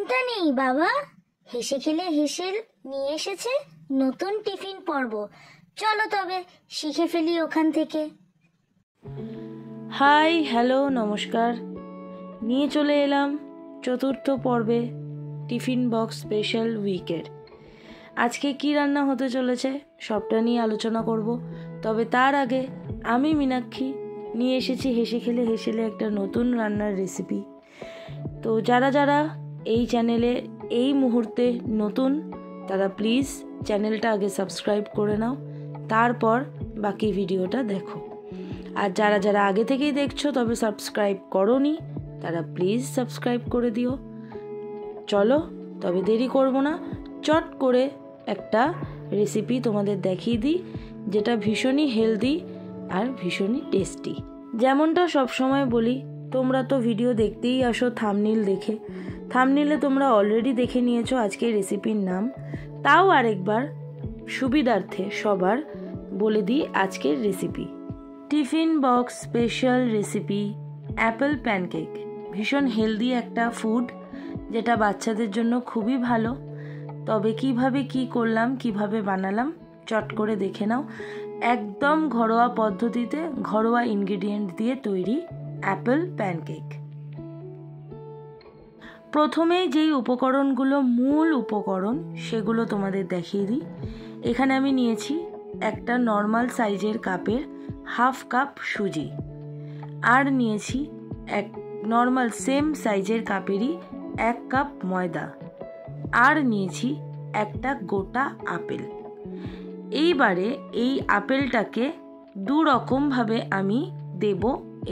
চিন্তা নেই বাবা, হেসে খেলে হেসেল নিয়ে এসেছে নতুন টিফিন পর্ব। চলো তবে শিখে ফেলি ওখান থেকে। হাই, হ্যালো, নমস্কার। নিয়ে চলে এলাম চতুর্থ পর্বে টিফিন বক্স স্পেশাল উইকের। আজকে কি রান্না হতে চলেছে সবটা নিয়ে আলোচনা করব। তবে তার আগে আমি মীনাক্ষী নিয়ে এসেছি হেসে খেলে হেসেলে একটা নতুন রান্নার রেসিপি। তো যারা যারা এই চ্যানেলে এই মুহূর্তে নতুন, তারা প্লিজ চ্যানেলটা আগে সাবস্ক্রাইব করে নাও, তারপর বাকি ভিডিওটা দেখো। আর যারা যারা আগে থেকেই দেখছো তবে সাবস্ক্রাইব করোনি, তারা প্লিজ সাবস্ক্রাইব করে দিও। চলো তবে দেরি করব না, চট করে একটা রেসিপি তোমাদের দেখিয়ে দিই, যেটা ভীষণই হেলদি আর ভীষণই টেস্টি। যেমনটা সবসময় বলি, তোমরা তো ভিডিও দেখতেই আসো থাম্বনেইল দেখে। থাম্বনেইলে তোমরা অলরেডি দেখে নিয়েছো আজকের রেসিপির নাম। তাও আরেকবার সুবিধার্থে সবার বলে দিই আজকের recipe. Tiffin box special recipe Apple pancake. ভীষণ হেলদি একটা ফুড, যেটা বাচ্চাদের জন্য খুবই ভালো। তবে কিভাবে কি করলাম, কিভাবে বানালাম চট করে দেখে নাও। একদম ঘরোয়া পদ্ধতিতে ঘরোয়া ইনগ্রেডিয়েন্ট দিয়ে তৈরি অ্যাপেল প্যানকেক। প্রথমেই যেই উপকরণগুলো মূল উপকরণ সেগুলো তোমাদের দেখিয়ে দিই। এখানে আমি নিয়েছি একটা নর্মাল সাইজের কাপের হাফ কাপ সুজি, আর নিয়েছি এক নর্মাল সেম সাইজের কাপেরই 1 কাপ ময়দা, আর নিয়েছি একটা গোটা আপেল। এইবারে এই আপেলটাকে দু রকমভাবে আমি দেব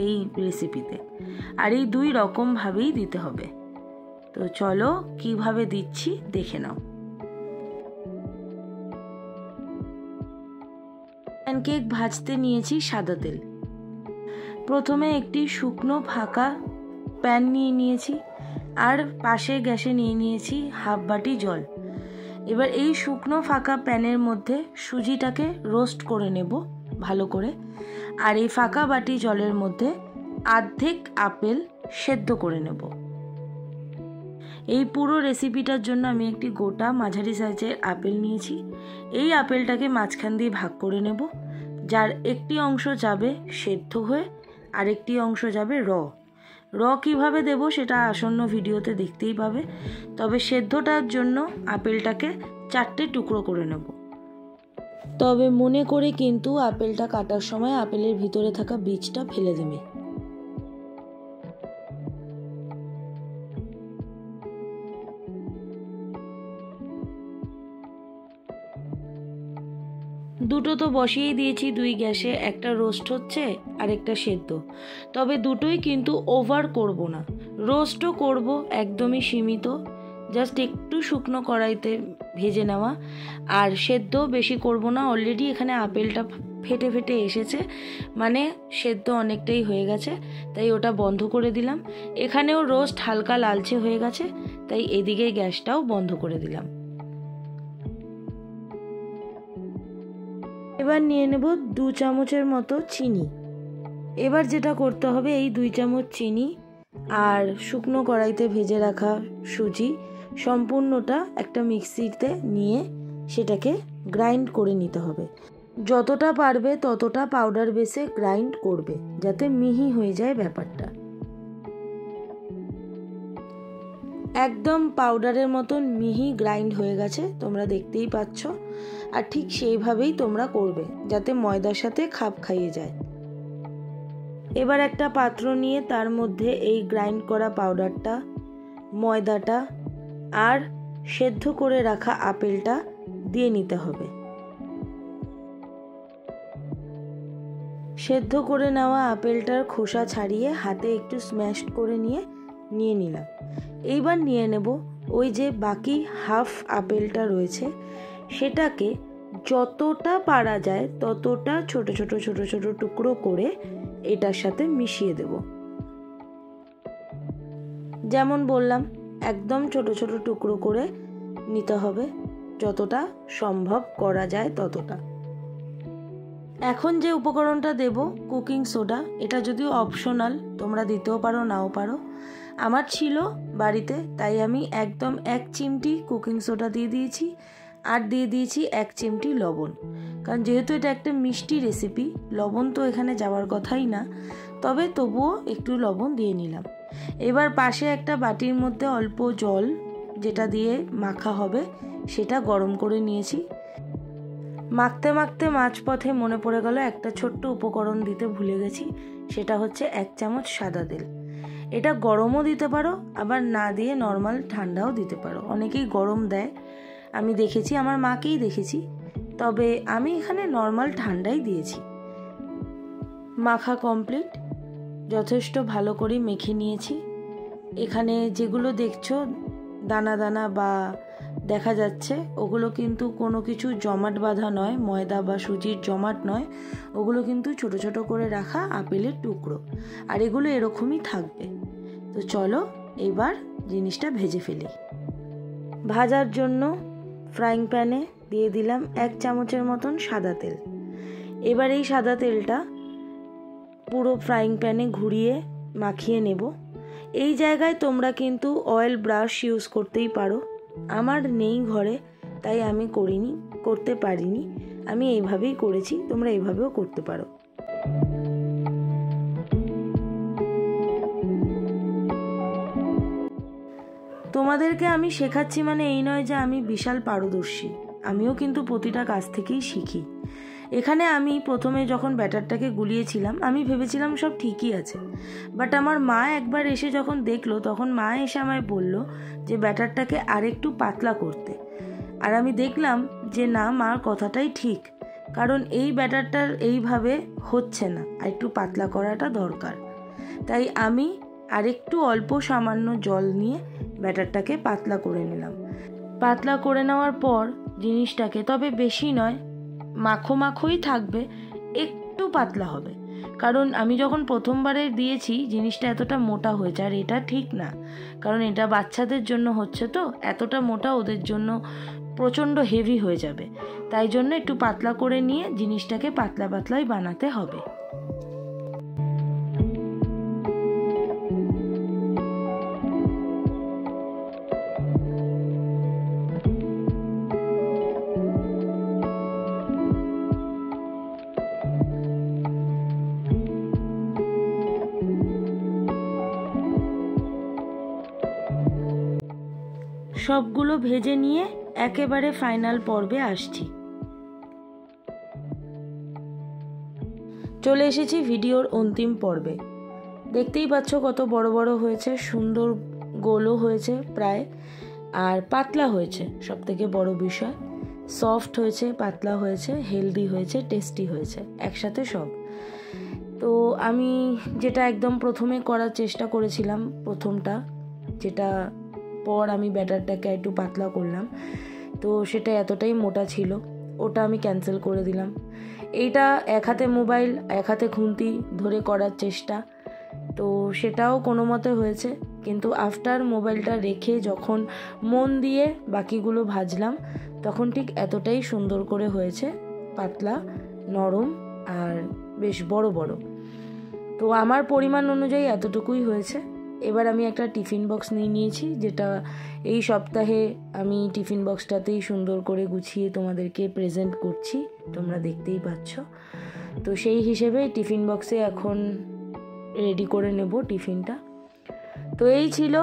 এই রেসিপিতে, আর এই দুই রকমভাবেই দিতে হবে। তো চলো কিভাবে দিচ্ছি দেখে নাও। প্যানকেক ভাজতে নিয়েছি সাদা তেল। প্রথমে একটি শুকনো ফাঁকা প্যান নিয়ে নিয়েছি, আর পাশে গ্যাসে নিয়ে নিয়েছি হাফ বাটি জল। এবার এই শুকনো ফাঁকা প্যানের মধ্যে সুজিটাকে রোস্ট করে নেব ভালো করে, আর এই ফাঁকা বাটি জলের মধ্যে অর্ধেক আপেল সেদ্ধ করে নেব। এই পুরো রেসিপিটার জন্য আমি একটি গোটা মাঝারি সাইজের আপেল নিয়েছি। এই আপেলটাকে মাঝখান দিয়ে ভাগ করে নেব, যার একটি অংশ যাবে সেদ্ধ হয়ে, আর একটি অংশ যাবে র কিভাবে দেব সেটা আসন্ন ভিডিওতে দেখতেই পাবে। তবে সেদ্ধটার জন্য আপেলটাকে 4টে টুকরো করে নেব। তবে মনে করে কিন্তু আপেলটা কাটার সময় আপেলের ভিতরে থাকা বীজটা ফেলে দেবে। দুটো তো বসিয়েই দিয়েছি দুই গ্যাসে, একটা রোস্ট হচ্ছে আর একটা সেদ্ধ। তবে দুটোই কিন্তু ওভার করব না, রোস্টও করব একদমই সীমিত, জাস্ট একটু শুকনো কড়াইতে ভেজে নেওয়া, আর সেদ্ধ বেশি করব না। অলরেডি এখানে আপেলটা ফেটে ফেটে এসেছে, মানে সেদ্ধ অনেকটাই হয়ে গেছে, তাই ওটা বন্ধ করে দিলাম। এখানেও রোস্ট হালকা লালচে হয়ে গেছে, তাই এদিকে গ্যাসটাও বন্ধ করে দিলাম। এবার নিয়ে নেব 2 চামচের মতো চিনি। এবার যেটা করতে হবে, এই 2 চামচ চিনি আর শুকনো কড়াইতে ভেজে রাখা সুজি সম্পূর্ণটা একটা মিক্সিতে নিয়ে সেটাকে গ্রাইন্ড করে নিতে হবে। যতটা পারবে ততটা পাউডার বেসে গ্রাইন্ড করবে, যাতে মিহি হয়ে যায় ব্যাপারটা। একদম পাউডারের মতন মিহি গ্রাইন্ড হয়ে গেছে, তোমরা দেখতেই পাচ্ছ। আর ঠিক সেইভাবেই তোমরা করবে, যাতে ময়দার সাথে খাপ খাইয়ে যায়। এবার একটা পাত্র নিয়ে তার মধ্যে এই গ্রাইন্ড করা পাউডারটা, ময়দাটা আর সেদ্ধ করে রাখা আপেলটা দিয়ে নিতে হবে। সেদ্ধ করে নেওয়া আপেলটার খোসা ছাড়িয়ে হাতে একটু স্ম্যাশ করে নিয়ে নিলাম। এইবার নিয়ে নেব ওই যে বাকি হাফ আপেলটা রয়েছে, সেটাকে যতটা পারা যায় ততটা ছোট ছোট ছোট ছোট টুকরো করে এটার সাথে মিশিয়ে দেব। যেমন বললাম, একদম ছোট ছোট টুকরো করে নিতে হবে, যতটা সম্ভব করা যায় ততটা। এখন যে উপকরণটা দেব কুকিং সোডা, এটা যদিও অপশনাল, তোমরা দিতেও পারো নাও পারো। আমার ছিল বাড়িতে, তাই আমি একদম 1 চিমটি কুকিং সোডা দিয়ে দিয়েছি, আর দিয়ে দিয়েছি 1 চিমটি লবণ। কারণ যেহেতু এটা একটা মিষ্টি রেসিপি, লবণ তো এখানে যাওয়ার কথাই না, তবে তবুও একটু লবণ দিয়ে নিলাম। এবার পাশে একটা বাটির মধ্যে অল্প জল, যেটা দিয়ে মাখা হবে, সেটা গরম করে নিয়েছি। মাখতে মাখতে মাঝপথে মনে পড়ে গেল একটা ছোট্ট উপকরণ দিতে ভুলে গেছি, সেটা হচ্ছে 1 চামচ সাদা তেল। এটা গরমও দিতে পারো, আবার না দিয়ে নর্মাল ঠান্ডাও দিতে পারো। অনেকেই গরম দেয়, আমি দেখেছি, আমার মাকেই দেখেছি, তবে আমি এখানে নর্মাল ঠান্ডাই দিয়েছি। মাখা কমপ্লিট, যথেষ্ট ভালো করে মেখে নিয়েছি। এখানে যেগুলো দেখছো দানা দানা বা দেখা যাচ্ছে, ওগুলো কিন্তু কোনো কিছু জমাট বাঁধা নয়, ময়দা বা সুজির জমাট নয়, ওগুলো কিন্তু ছোট ছোট করে রাখা আপেলের টুকরো, আর এগুলো এরকমই থাকবে। তো চলো এবার জিনিসটা ভেজে ফেলি। ভাজার জন্য ফ্রাইং প্যানে দিয়ে দিলাম 1 চামচের মতন সাদা তেল। এবার এই সাদা তেলটা পুরো ফ্রাইং প্যানে ঘুরিয়ে মাখিয়ে নেব। এই জায়গায় তোমরা কিন্তু অয়েল ব্রাশ ইউজ করতেই পারো, আমার নেই ঘরে, তাই আমি করতে পারিনি। আমি এইভাবেই করেছি, তোমরা এইভাবেও করতে পারো। তোমাদেরকে আমি শেখাচ্ছি মানে এই নয় যে আমি বিশাল পারদর্শী, আমিও কিন্তু প্রতিটা কাজ থেকেই শিখি। এখানে আমি প্রথমে যখন ব্যাটারটাকে গুলিয়েছিলাম, আমি ভেবেছিলাম সব ঠিকই আছে, বাট আমার মা একবার এসে যখন দেখলো, তখন মা এসে আমায় বলল যে ব্যাটারটাকে আরেকটু পাতলা করতে। আর আমি দেখলাম যে না, মার কথাটাই ঠিক, কারণ এই ব্যাটারটার এইভাবে হচ্ছে না, আর একটু পাতলা করাটা দরকার। তাই আমি আরেকটু অল্প সামান্য জল নিয়ে ব্যাটারটাকে পাতলা করে নিলাম। পাতলা করে নেওয়ার পর জিনিসটাকে, তবে বেশি নয়, মাখো মাখোই থাকবে, একটু পাতলা হবে, কারণ আমি যখন প্রথমবারে দিয়েছি জিনিসটা এতটা মোটা হয়েছে, আর এটা ঠিক না, কারণ এটা বাচ্চাদের জন্য হচ্ছে, তো এতটা মোটা ওদের জন্য প্রচণ্ড হেভি হয়ে যাবে, তাই জন্য একটু পাতলা করে নিয়ে জিনিসটাকে পাতলা পাতলাই বানাতে হবে। সবগুলো ভেজে নিয়ে একেবারে ফাইনাল পর্বে আসছি। চলে এসেছি ভিডিওর অন্তিম পর্বে। দেখতেই পাচ্ছ কত বড় বড় হয়েছে, সুন্দর গোলও হয়েছে প্রায়, আর পাতলা হয়েছে, সব থেকে বড় বিষয়। সফট হয়েছে, পাতলা হয়েছে, হেলদি হয়েছে, টেস্টি হয়েছে, একসাথে সব। তো আমি যেটা একদম প্রথমে করার চেষ্টা করেছিলাম, প্রথমটা যেটা পর আমি ব্যাটারটাকে একটু পাতলা করলাম, তো সেটা এতটাই মোটা ছিল, ওটা আমি ক্যান্সেল করে দিলাম। এইটা এক হাতে মোবাইল, এক হাতে খুন্তি ধরে করার চেষ্টা, তো সেটাও কোনো মতে হয়েছে, কিন্তু আফটার মোবাইলটা রেখে যখন মন দিয়ে বাকিগুলো ভাজলাম, তখন ঠিক এতটাই সুন্দর করে হয়েছে, পাতলা, নরম, আর বেশ বড় বড়। তো আমার পরিমাণ অনুযায়ী এতটুকুই হয়েছে। এবার আমি একটা টিফিন বক্স নিয়ে নিয়েছি, যেটা এই সপ্তাহে আমি টিফিন বক্সটাতেই সুন্দর করে গুছিয়ে তোমাদেরকে প্রেজেন্ট করছি, তোমরা দেখতেই পাচ্ছ। তো সেই হিসেবে টিফিন বক্সে এখন রেডি করে নেব টিফিনটা। তো এই ছিল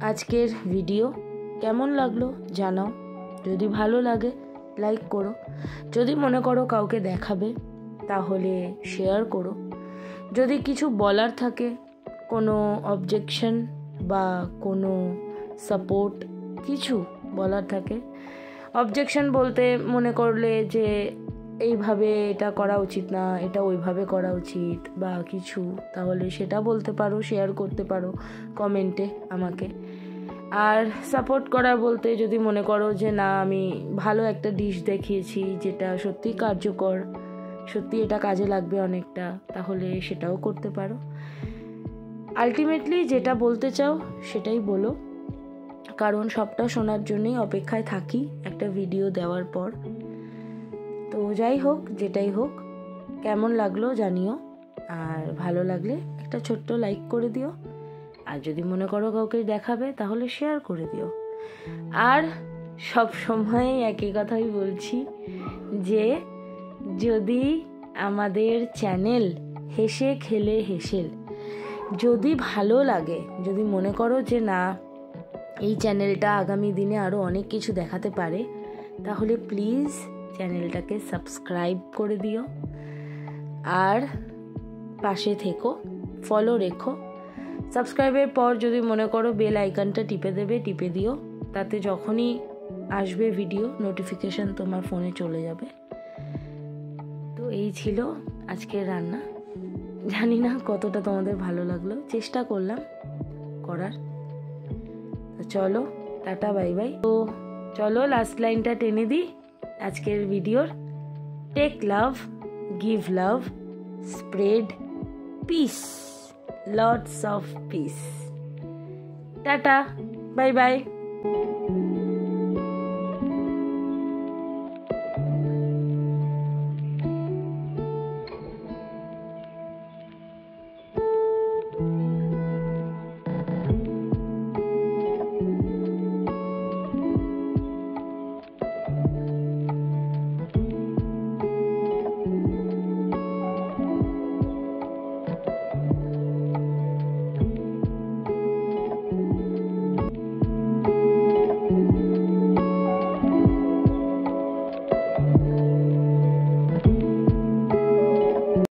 আজকের ভিডিও, কেমন লাগলো জানাও, যদি ভালো লাগে লাইক করো, যদি মনে করো কাউকে দেখাবে তাহলে শেয়ার করো, যদি কিছু বলার থাকে, কোনো অবজেকশন বা কোনো সাপোর্ট কিছু বলার থাকে, অবজেকশন বলতে মনে করলে যে এইভাবে এটা করা উচিত না, এটা ওইভাবে করা উচিত বা কিছু, তাহলে সেটা বলতে পারো, শেয়ার করতে পারো কমেন্টে আমাকে। আর সাপোর্ট করা বলতে যদি মনে করো যে না, আমি ভালো একটা ডিশ দেখিয়েছি যেটা সত্যি কার্যকর, সত্যি এটা কাজে লাগবে অনেকটা, তাহলে সেটাও করতে পারো। আলটিমেটলি যেটা বলতে চাও সেটাই বলো, কারণ সবটা শোনার জন্যই অপেক্ষায় থাকি একটা ভিডিও দেওয়ার পর। তো যাই হোক, যেটাই হোক, কেমন লাগলো জানিও, আর ভালো লাগলে একটা ছোট্ট লাইক করে দিও, আর যদি মনে করো কাউকে দেখাবে তাহলে শেয়ার করে দিও। আর সব সময় একই কথাই বলছি যে যদি আমাদের চ্যানেল হেসে খেলে হেসেল যদি ভালো লাগে, যদি মনে করো যে না এই চ্যানেলটা আগামী দিনে আরও অনেক কিছু দেখাতে পারে, তাহলে প্লিজ চ্যানেলটাকে সাবস্ক্রাইব করে দিও আর পাশে থেকো, ফলো রেখো। সাবস্ক্রাইবের পর যদি মনে করো বেল আইকনটা টিপে দিও, তাতে যখনই আসবে ভিডিও নোটিফিকেশন তোমার ফোনে চলে যাবে। তো এই ছিল আজকের রান্না। জানি না কতটা তোমাদের ভালো লাগলো, চেষ্টা করলাম করার। তো চলো, টাটা, বাই বাই। তো চলো লাস্ট লাইনটা টেনে দিই আজকের ভিডিওর। Take love, give love, spread peace, lots of peace. Tata, bye by.